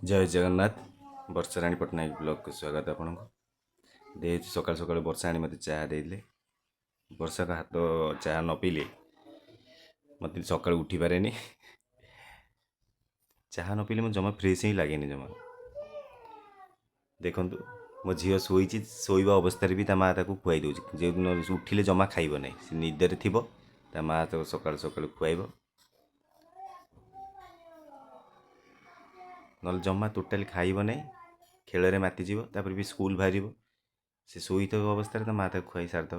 जय जगन्नाथ। वर्षाराणी पट्टनायक ब्लॉग को स्वागत आपन को दे सकाल सकाल वर्षाराणी मत चाह दे वर्षा का हाथ चाह न पीले मत सका उठी पारे चाह न पीले जमा फ्रेश ही लगे जमा देखु मो झील शोवा अवस्था भी माँ खुआई दूँ जो दिन उठिले जमा खाइब ना सी निदर थी माँ तो सका सका खुआब ना जमा टोटाली खाइब ना खेल मातिज भी स्कूल बाहर से शोई अवस्था माँ खुआई सारीद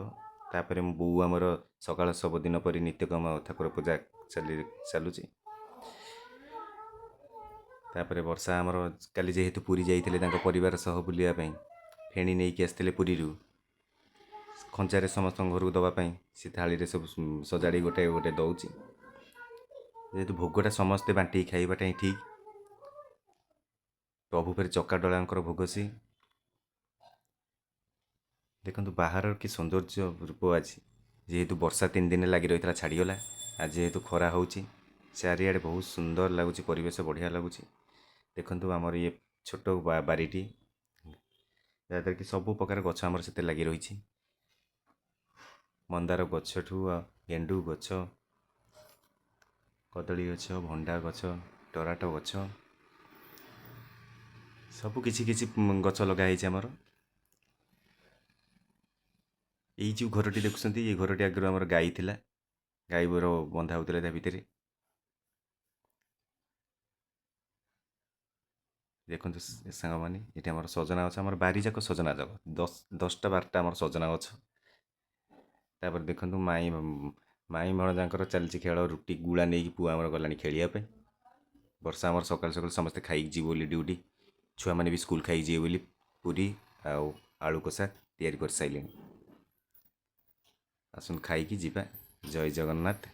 मो बो आमर सका सबुदिन पर नित्यकर्म ठाकुर पूजा चलुची वर्षा आमर काली जेहेतु पुरी जाइए परिवार सह बुलायापी फेणी नहीं कि आसते पुरी खंचारे समस्त घर को दवापाई सी थाली सब सजाड़ी गोटे गोटे दौर जेहेतु भोगटा समस्ते बांटी खाइबाटा ही ठीक प्रभु फेर चका डलांकर भोग सी देखो बाहर कि सौंदर्य रूप आज जेहेतु वर्षा 3 दिन लगी रही छाड़ीगला आज जेहेतु खरा हो चारिआडे बहुत सुंदर लगुच परिवेश बढ़िया लगुच देखु आमर ये छोट बारीटी जहाँद्वारा कि सब प्रकार गछ आमर से लगी रही मंदार गछठू गेंडू गछ कदली गछ भंडा गछ टराटो गछ सब किछि किछि गछ लगाई आमर ये जो घरटी देखुं ये घरटी आगे आमर गाई थिला गाई बर बंधा होता भितर देखो सांग मैंने ये आम सजना गछ आम बारी जाक सजना जाक 10-12टा आम सजना गछ तापर देखो माई माई भणजांकर चलती खेल रुटी गुड़ा नहीं पुआ आमर गलानी खेलियापे वर्षा आमर सकाल सकाल समस्ते खाई जी बोली ड्यूटी छुआ मैंने भी स्कूल खाई जी बोली पूरी आलू कषा तैयारी कर सारे आसन खाई जीवा। जय जगन्नाथ।